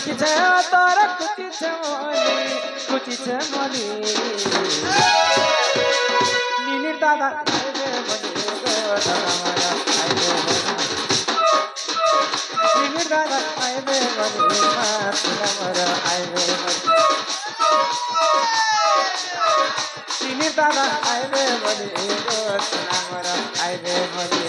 छे तोर कुची छे मोली नीनीर दादा आइबे मोली गो दादा मारा आइबे नीनीर दादा आइबे मोली मारा मारा आइबे नीनीर दादा आइबे मोली गो दादा मारा आइबे मोली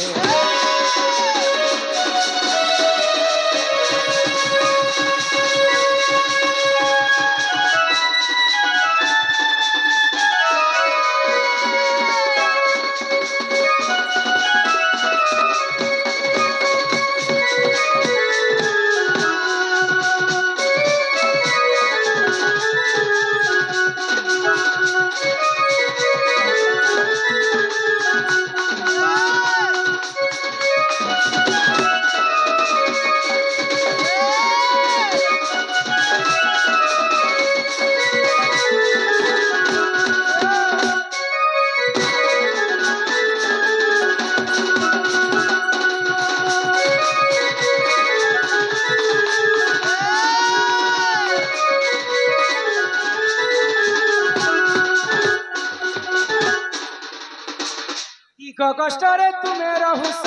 कष्टरे तुम्हें रहुस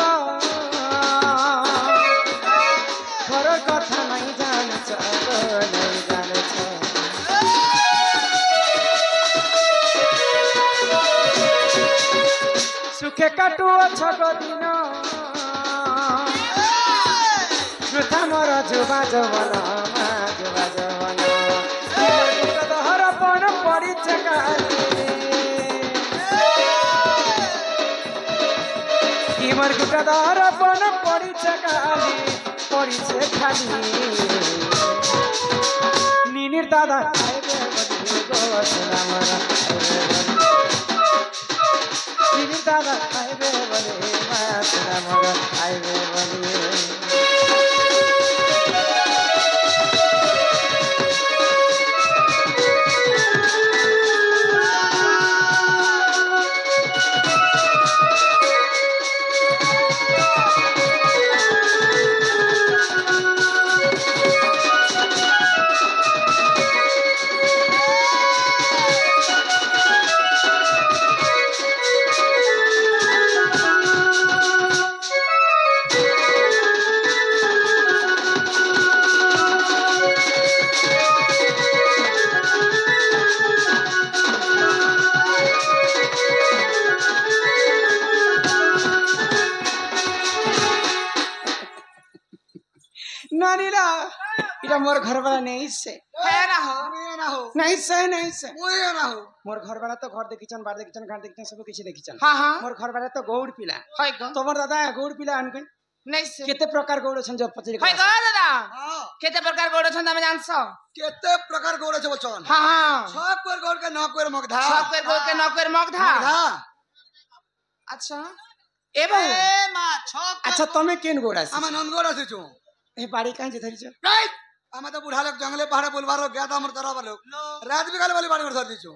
घर कथा नहीं जान सुखे काटु दिन वृथा मोर जुबा जवन हरपन पड़ी मोर गुटादार बन पड़ी खाली नीनीर दादा आइबे मोली गो दादा मारा नीनीर दादा आइबे मोली मारा मारा आइबे मोली नानीला इटा मोर घर वाला नहीं से है ना हो नहीं से मुए ना हो मोर घर वाला तो घर देखिचन बार देखिचन घाट देखिचन सब किछि देखिचन हां हां मोर घर वाला तो गौड़ पिला होय गो तोमर दादा गौड़ पिला अनके नहीं से केते प्रकार गौड़ छन जब पचरी होय गो दादा हां केते प्रकार गौड़ छन तमे जानसो केते प्रकार गौड़ छ बोलछन हां हां छक पर गौड़ के नक पर मगधा छक पर गौड़ के नक पर मगधा अच्छा ए बहु ए मां छक अच्छा तमे केन गौड़ आसी हम नंद गौड़ आसी छु ए बाड़ी काहे जे धरि छ राइट हम तो बुढ़ा लोग जंगले पहाड़ बोलबार लोग गया हमर तरह लोग रात बिकाले वाली बाड़ी धर दी छु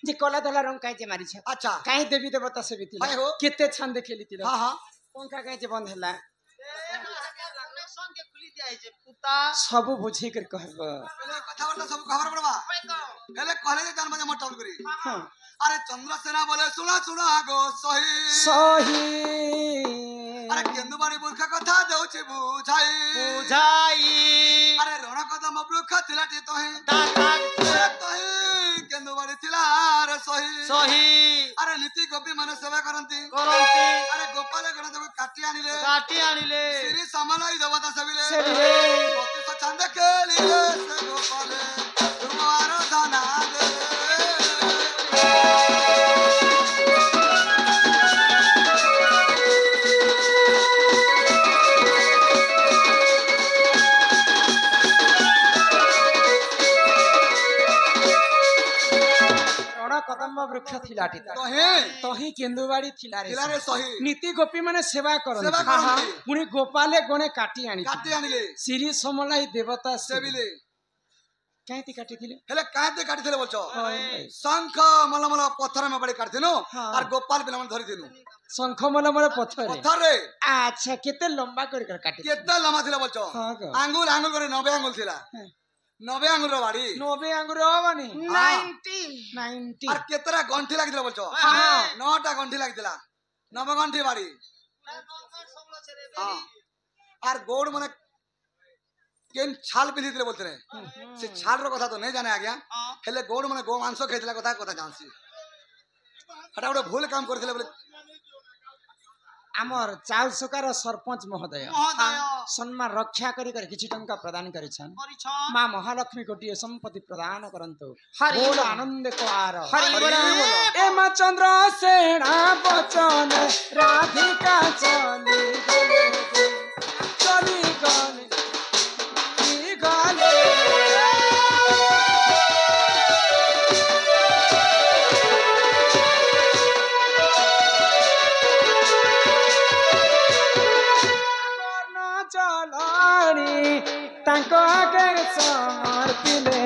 जे कला धला रंग काहे जे मारी छ अच्छा काहे देवी देवता से बीती हाय हो केते छंद खेली तिला हां हां पंखा काहे जे बंद हला संग के खुली दिया जे पुता सब बुझी कर कहबो पहले कथा वार्ता सब खबर पड़बा पहले कहले जे जान बजे मोर टाउन करी हां अरे चंद्रसेना बोले सुना सुना गो सही सही अरे केंदुबाड़ी मूर्ख कथा देउछि बुझाई अरे रण कदम वृक्ष थिलाटी तोहे तोहे केंदुबाड़ी थिला रे सही अरे नीति गोपी माने सेवा करंती अरे गोपाल गण देव काटी आनिले श्री समलाई देवता सबिले बत्तीस चंद केलिले से गोपाले तुम्हारा दाना दे कदम वृक्ष थिलाटी तोही केंदुबाड़ी थिला रे सही नीति गोपी माने सेवा करन पुनी गोपाले गणे काटी आनिले श्री समलाई देवता सेबिले काहेती काटी थिले हेले काहेते काटी थिले बोलछो शंख मलमल पत्थर में बड़े काटी थिनो और गोपाल बिना मन धरि थिनु शंख मल मोर पथर पत्थर रे अच्छा केते लंबा कर काटी केते लम्बा थिला बोलछो हां गो आंगुल आंगुल करे 90 आंगुल थिला 90 आंगुल रो बाड़ी 90 आंगुर हबनी 90 और केतरा गंठी लागितला बोलछो हां 9टा गंठी लागितला 9 गंठी बाड़ी हां और गोड़ माने केन छाल पिंधितले बोलते रे से छाल रो कथा तो नहीं जाने आ गया हेले गोड़ माने गो मांस खाइतला कथा जानसी हटा गोटे भूल काम करथिले बोले आमर चाउल सुकार सरपंच महोदय सम्मान रक्षा करी किछि टंका प्रदान करिछन मां महालक्ष्मी गोटिए संपत्ति प्रदान करंतु बोल आनंद को आर हरि बोल ए मां चंद्र सेना बचन राधिका चली गले तांको आगे समर्पिले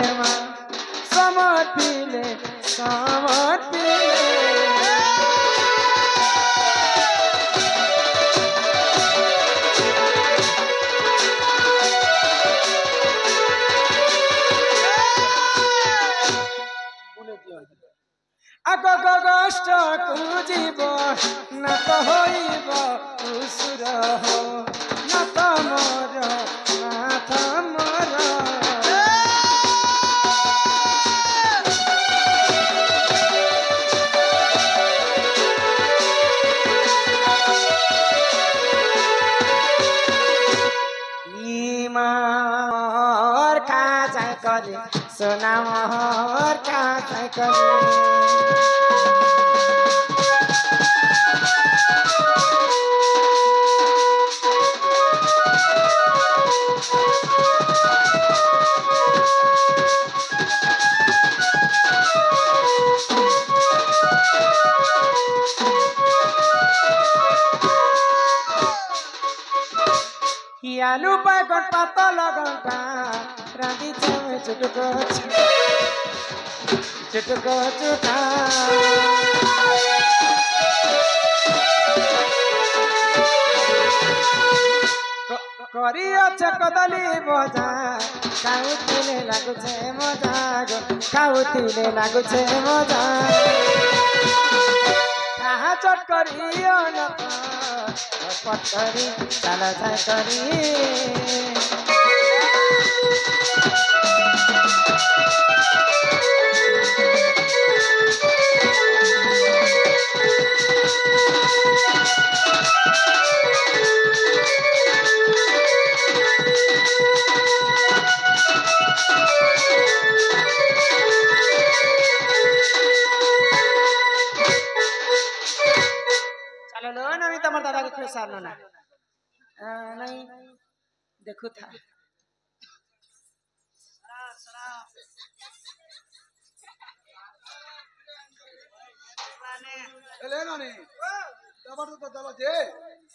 आगो गोष्ट को जीव न तो होइब उसुर हो न तो मोर नाथ मोर मोर का जाय करे सोना मोर का जाय करे आलू बैगन पाता लगंका रांधी छे चुटको चुटा करी अच्छे कदली बजा खाउतिले लागुछे मजा खाउतिले लागुछे मजा कहा चट करियो न पटकरी चल जाय करी दादा के सारनो ना नहीं देखो था ले ना नहीं दबा तो दबा दे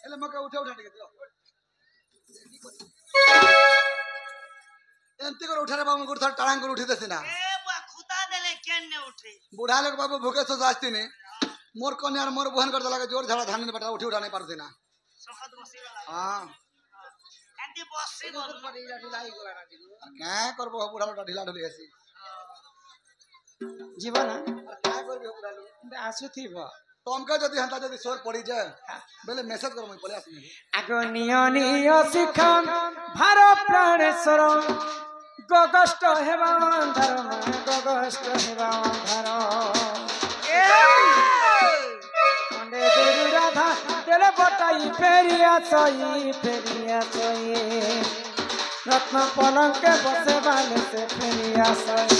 एले मका उठा के दो एंती कर उठारे बाबू गुड़ थर टांग कर उठी देसी ना ए बा खुदा देले केन ने उठे बुढ़ा लोग बाबू भूखे तो जास्ती ने मोर कन्या और मोर बहन करता लगे जोर झाड़ा धान ने बेटा उठा नहीं पारते ना सखत बसी वाला हां एंती बसी गल ढिलाई गला ना क्या करबो बुढ़ा लोटा ढिला ढुली आसी जीवन क्या करबो बुढ़ा लोग आसुथिबो तमके जदी हंता जदी सोर पड़ी जाए बेले मैसेज करो मैं पले आसी आगो नियो शिखम भार प्राणेश्वर गगष्ट हेबा धर्म गगष्ट हेबा धर्म राधा दिल बटाई फेरिया सोई रत्न पलंग के बसे वाले से फेरिया सोई